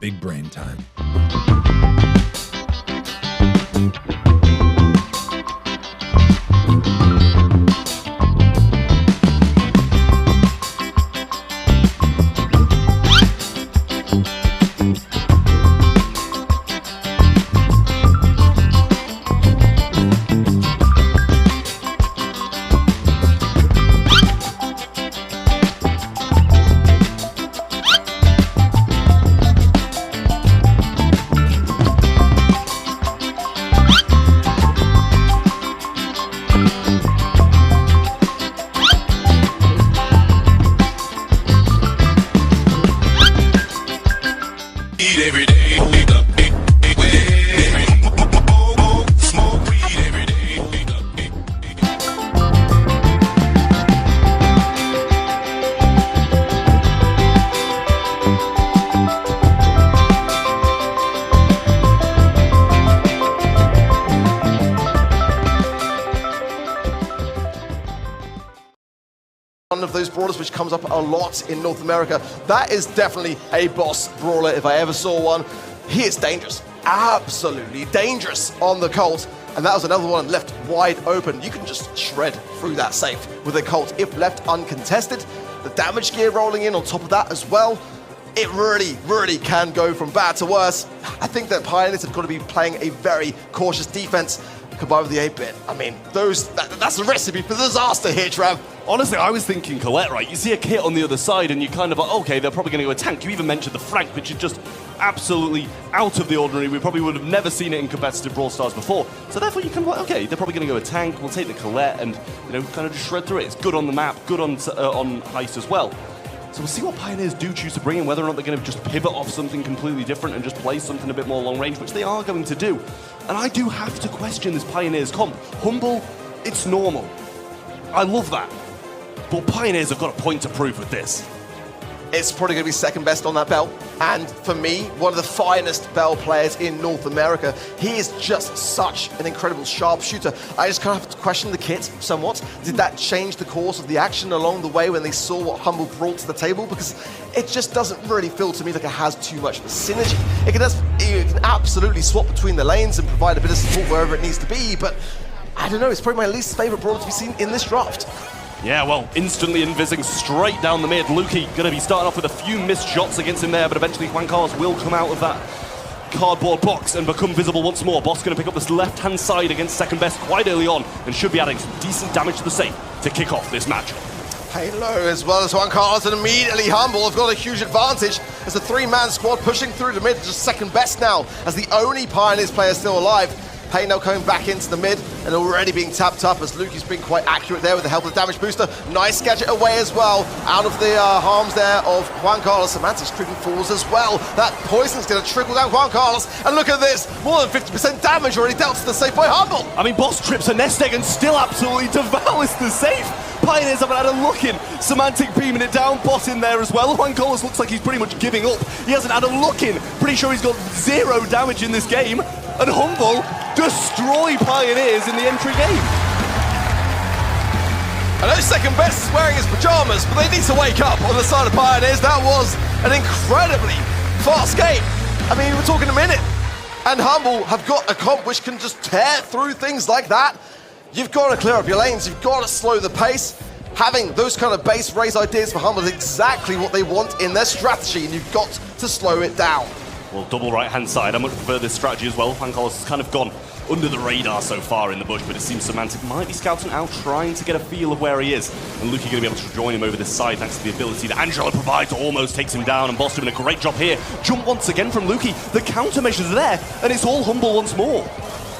big brain time. One of those brawlers which comes up a lot in North America. That is definitely a boss brawler if I ever saw one. He is dangerous, absolutely dangerous on the Colt. And that was another one left wide open. You can just shred through that safe with a Colt if left uncontested. The damage gear rolling in on top of that as well. It really can go from bad to worse. I think that Pioneers have got to be playing a very cautious defense combined with the 8-bit. I mean, that's a recipe for disaster here, Trav. Honestly, I was thinking Colette, right? You see a kit on the other side and you kind of, okay, they're probably going to go a tank. You even mentioned the Frank, which is just absolutely out of the ordinary. We probably would have never seen it in competitive Brawl Stars before. So therefore you can, okay, they're probably going to go a tank. We'll take the Colette and, you know, kind of just shred through it. It's good on the map, good on Heist as well. So we'll see what Pioneers do choose to bring in, whether or not they're going to just pivot off something completely different and just play something a bit more long range, which they are going to do. And I do have to question this Pioneers comp. Humble, it's normal. I love that. But Pioneers have got a point to prove with this. It's probably going to be second best on that belt. And for me, one of the finest Bell players in North America. He is just such an incredible sharpshooter. I just kind of have to question the kit somewhat. Did that change the course of the action along the way when they saw what Humble brought to the table? Because it just doesn't really feel to me like it has too much of a synergy. It can absolutely swap between the lanes and provide a bit of support wherever it needs to be, but I don't know, it's probably my least favorite brawler to be seen in this draft. Yeah, well, instantly invising straight down the mid. Lukey going to be starting off with a few missed shots against him there, but eventually Juan Carlos will come out of that cardboard box and become visible once more. Boss going to pick up this left-hand side against second best quite early on and should be adding some decent damage to the safe to kick off this matchup. Halo as well as Juan Carlos, and immediately Humble have got a huge advantage as the three-man squad pushing through the mid, just second best now as the only Pioneers player still alive. Payno coming back into the mid and already being tapped up as Lukey's been quite accurate there with the help of the damage booster. Nice gadget away as well, out of the harms there of Juan Carlos. Semantic's creeping forwards as well. That poison's going to trickle down Juan Carlos, and look at this, more than 50% damage already dealt to the safe by Humble. I mean, Boss trips a nest egg and still absolutely devours the safe. Pioneers haven't had a look in. Semantic beaming it down, Boss in there as well. Juan Carlos looks like he's pretty much giving up. He hasn't had a look in. Pretty sure he's got 0 damage in this game. And Humble destroy Pioneers in the entry game. I know second best is wearing his pajamas, but they need to wake up on the side of Pioneers. That was an incredibly fast game. I mean, we're talking a minute. And Humble have got a comp which can just tear through things like that. You've got to clear up your lanes, you've got to slow the pace. Having those kind of base race ideas for Humble is exactly what they want in their strategy, and you've got to slow it down. Well, double right-hand side, I much prefer this strategy as well. Juan Carlos has kind of gone under the radar so far in the bush, but it seems Semantic might be scouting out, trying to get a feel of where he is. And Lukey going to be able to join him over this side thanks to the ability that Angela provides, almost takes him down, and Boss doing a great job here. Jump once again from Lukey, the countermeasures are there, and it's all Humble once more.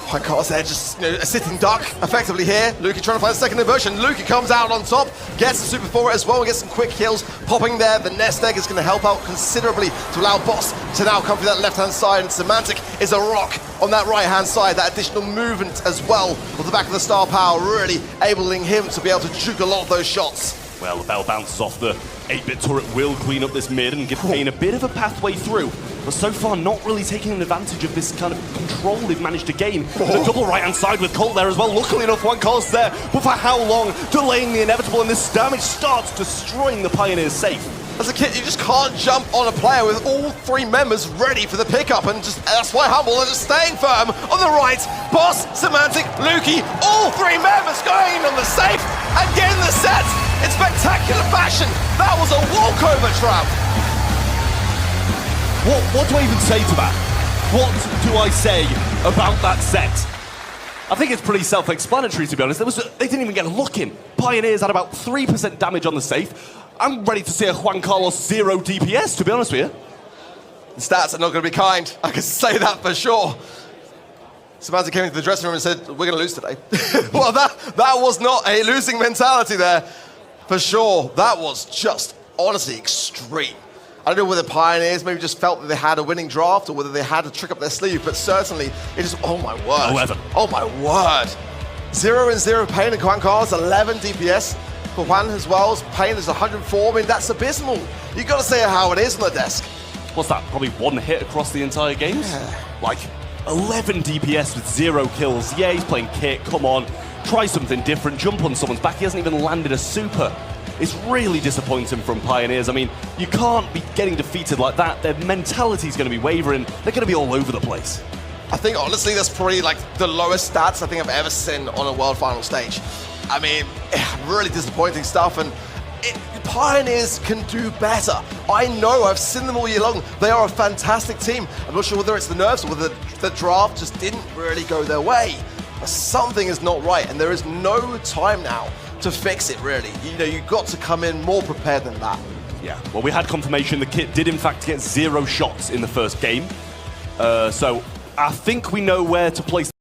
Juan Carlos there, just a sitting duck effectively here. Lukey trying to find a second inversion. Lukey comes out on top, gets the super for it as well, and gets some quick kills popping there. The nest egg is going to help out considerably to allow Boss to now come through that left-hand side, and Semantic is a rock on that right-hand side. That additional movement as well off the back of the star power, really enabling him to be able to juke a lot of those shots. Well, the bell bounces off the 8-bit turret, will clean up this mid and give Kane a bit of a pathway through. But so far, not really taking an advantage of this kind of control they've managed to gain. The double right-hand side with Colt there as well. Luckily enough, Juan Carlos there. But for how long? Delaying the inevitable, and this damage starts destroying the Pioneers safe. As a kid, you just can't jump on a player with all 3 members ready for the pickup, and just that's why Humble are just staying firm on the right. Boss, Semantic, Lukey, all 3 members going in on the safe and getting the set in spectacular fashion. That was a walkover trap. What do I even say to that? What do I say about that set? I think it's pretty self-explanatory, to be honest. They didn't even get a look in. Pioneers had about 3% damage on the safe. I'm ready to see a Juan Carlos 0 DPS, to be honest with you. The stats are not going to be kind. I can say that for sure. Samantha came into the dressing room and said, we're going to lose today. Well, that was not a losing mentality there, for sure. That was just, honestly, extreme. I don't know whether Pioneers maybe just felt that they had a winning draft or whether they had a trick up their sleeve, but certainly it is, oh my word. 11. Oh my word. 0 and 0 Pain and Juan Carlos, 11 DPS. For Juan as well, Pain is 104. I mean, that's abysmal. You got to say it how it is on the desk. What's that? Probably 1 hit across the entire game? Yeah. Like 11 DPS with 0 kills. Yeah, he's playing kit. Come on, try something different. Jump on someone's back. He hasn't even landed a super. It's really disappointing from Pioneers. I mean, you can't be getting defeated like that. Their mentality's going to be wavering. They're going to be all over the place. I think, honestly, that's probably like the lowest stats I think I've ever seen on a World Final stage. I mean, really disappointing stuff, and Pioneers can do better. I know, I've seen them all year long. They are a fantastic team. I'm not sure whether it's the nerves or whether the draft just didn't really go their way. But something is not right, and there is no time now to fix it, really. You know, you've got to come in more prepared than that. Yeah, well, we had confirmation the kit did, in fact, get 0 shots in the first game. So I think we know where to place